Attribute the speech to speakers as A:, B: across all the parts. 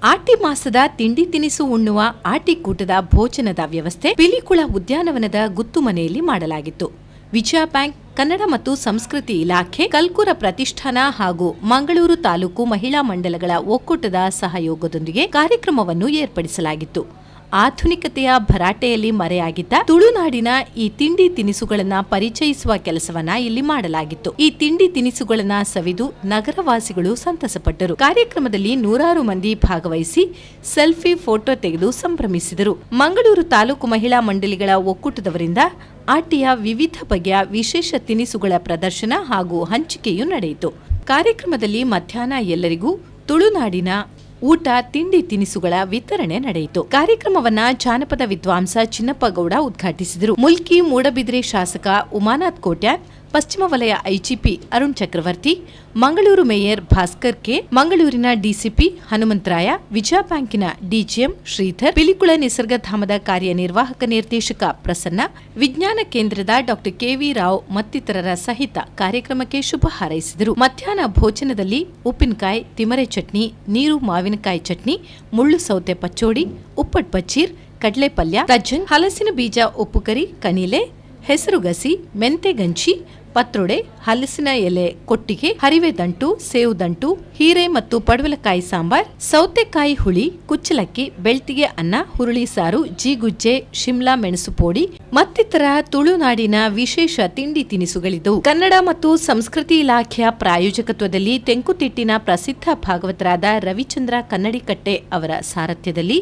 A: ಆಟಿ ಮಾಸದ ತಿಂಡಿ ತಿನಿಸು ಉಣ್ಣುವ ಆಟಿಕೂಟದ ಭೋಜನದ ವ್ಯವಸ್ಥೆ ಪಿಲಿಕುಳ ಉದ್ಯಾನವನದ ಗುತ್ತುಮನೆಯಲ್ಲಿ ಮಾಡಲಾಗಿತ್ತು. ವಿಜಯ ಬ್ಯಾಂಕ್, ಕನ್ನಡ ಮತ್ತು ಸಂಸ್ಕೃತಿ ಇಲಾಖೆ, ಕಲ್ಕುರ ಪ್ರತಿಷ್ಠಾನ ಹಾಗೂ ಮಂಗಳೂರು ತಾಲೂಕು ಮಹಿಳಾ ಮಂಡಲಗಳ ಒಕ್ಕೂಟದ ಸಹಯೋಗದೊಂದಿಗೆ ಕಾರ್ಯಕ್ರಮವನ್ನು ಏರ್ಪಡಿಸಲಾಗಿತ್ತು. ಆಧುನಿಕತೆಯ ಭರಾಟೆಯಲ್ಲಿ ಮರೆಯಾಗಿದ್ದ ತುಳುನಾಡಿನ ಈ ತಿಂಡಿ ತಿನಿಸುಗಳನ್ನ ಪರಿಚಯಿಸುವ ಕೆಲಸವನ್ನ ಇಲ್ಲಿ ಮಾಡಲಾಗಿತ್ತು. ಈ ತಿಂಡಿ ತಿನಿಸುಗಳನ್ನ ಸವಿದು ನಗರವಾಸಿಗಳು ಸಂತಸಪಟ್ಟರು. ಕಾರ್ಯಕ್ರಮದಲ್ಲಿ ನೂರಾರು ಮಂದಿ ಭಾಗವಹಿಸಿ ಸೆಲ್ಫಿ, ಫೋಟೋ ತೆಗೆದು ಸಂಭ್ರಮಿಸಿದರು. ಮಂಗಳೂರು ತಾಲೂಕು ಮಹಿಳಾ ಮಂಡಳಿಗಳ ಒಕ್ಕೂಟದವರಿಂದ ಆಟಿಯ ವಿವಿಧ ಬಗೆಯ ವಿಶೇಷ ತಿನಿಸುಗಳ ಪ್ರದರ್ಶನ ಹಾಗೂ ಹಂಚಿಕೆಯೂ ನಡೆಯಿತು. ಕಾರ್ಯಕ್ರಮದಲ್ಲಿ ಮಧ್ಯಾಹ್ನ ಎಲ್ಲರಿಗೂ ತುಳುನಾಡಿನ ಊಟ, ತಿಂಡಿ ತಿನಿಸುಗಳ ವಿತರಣೆ ನಡೆಯಿತು. ಕಾರ್ಯಕ್ರಮವನ್ನ ಜಾನಪದ ವಿದ್ವಾಂಸ ಚಿನ್ನಪ್ಪಗೌಡ ಉದ್ಘಾಟಿಸಿದರು. ಮುಲ್ಕಿ ಮೂಡಬಿದ್ರೆ ಶಾಸಕ ಉಮಾನಾಥ್ ಕೋಟ್ಯಾನ್, ಪಶ್ಚಿಮ ವಲಯ IGP Arun Chakravarthi, Mangaluru mayor Bhaskar K, ಮಂಗಳೂರಿನ ಡಿಸಿಪಿ ಹನುಮಂತರಾಯ, ವಿಜಯ ಬ್ಯಾಂಕಿನ ಡಿಜಿಎಂ ಶ್ರೀಧರ್, ಪಿಲಿಕುಳ ನಿಸರ್ಗಧಾಮದ ಕಾರ್ಯನಿರ್ವಾಹಕ ನಿರ್ದೇಶಕ ಪ್ರಸನ್ನ, ವಿಜ್ಞಾನ ಕೇಂದ್ರದ ಡಾ ಕೆವಿ ರಾವ್ ಮತ್ತಿತರರ ಸಹಿತ ಕಾರ್ಯಕ್ರಮಕ್ಕೆ ಶುಭ ಹಾರೈಸಿದರು. ಮಧ್ಯಾಹ್ನ ಭೋಜನದಲ್ಲಿ ಉಪ್ಪಿನಕಾಯಿ, ತಿಮರೆ ಚಟ್ನಿ, ನೀರು ಮಾವಿನಕಾಯಿ ಚಟ್ನಿ, ಮುಳ್ಳು ಸೌತೆ ಪಚ್ಚೋಡಿ, ಉಪ್ಪಟ್ ಬಚ್ಚೀರ್, ಕಡಲೆ ಪಲ್ಯ, ತಜ್ಜನ್, ಹಲಸಿನ ಬೀಜ ಉಪ್ಪುಕರಿ, ಕಣಿಲೆ, ಹೆಸರುಗಸಿ, ಮೆಂತೆ ಗಂಜಿ, ಪತ್ರೊಡೆ, ಹಲಸಿನ ಎಲೆ ಕೊಟ್ಟಿಗೆ, ಹರಿವೆ ದಂಟು, ಸೇವು ದಂಟು, ಹೀರೆ ಮತ್ತು ಪಡವಲಕಾಯಿ ಸಾಂಬಾರ್, ಸೌತೆಕಾಯಿ ಹುಳಿ, ಕುಚ್ಚಲಕ್ಕಿ, ಬೆಳ್ತಿಗೆ ಅನ್ನ, ಹುರುಳಿ ಸಾರು, ಜೀಗುಜ್ಜೆ, ಶಿಮ್ಲಾ ಮೆಣಸು ಪೋಡಿ ಮತ್ತಿತರ ತುಳುನಾಡಿನ ವಿಶೇಷ ತಿಂಡಿ ತಿನಿಸುಗಳಿದ್ದವು. ಕನ್ನಡ ಮತ್ತು ಸಂಸ್ಕೃತಿ ಇಲಾಖೆಯ ಪ್ರಾಯೋಜಕತ್ವದಲ್ಲಿ ತೆಂಕುತಿಟ್ಟಿನ ಪ್ರಸಿದ್ಧ ಭಾಗವತರಾದ ರವಿಚಂದ್ರ ಕನ್ನಡಿಕಟ್ಟೆ ಅವರ ಸಾರಥ್ಯದಲ್ಲಿ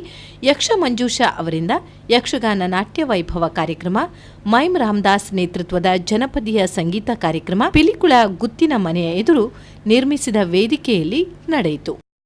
A: ಯಕ್ಷ ಮಂಜೂಷ ಅವರಿಂದ ಯಕ್ಷಗಾನ ನಾಟ್ಯ ವೈಭವ ಕಾರ್ಯಕ್ರಮ, ಮೈಮ್ ರಾಮದಾಸ್ ನೇತೃತ್ವದ ಜನಪದೀಯ ಸಂಗೀತ ಕಾರ್ಯಕ್ರಮ ಪಿಲಿಕುಳ ಗುತ್ತಿನ ಮನೆಯ ಎದುರು ನಿರ್ಮಿಸಿದ ವೇದಿಕೆಯಲ್ಲಿ ನಡೆಯಿತು.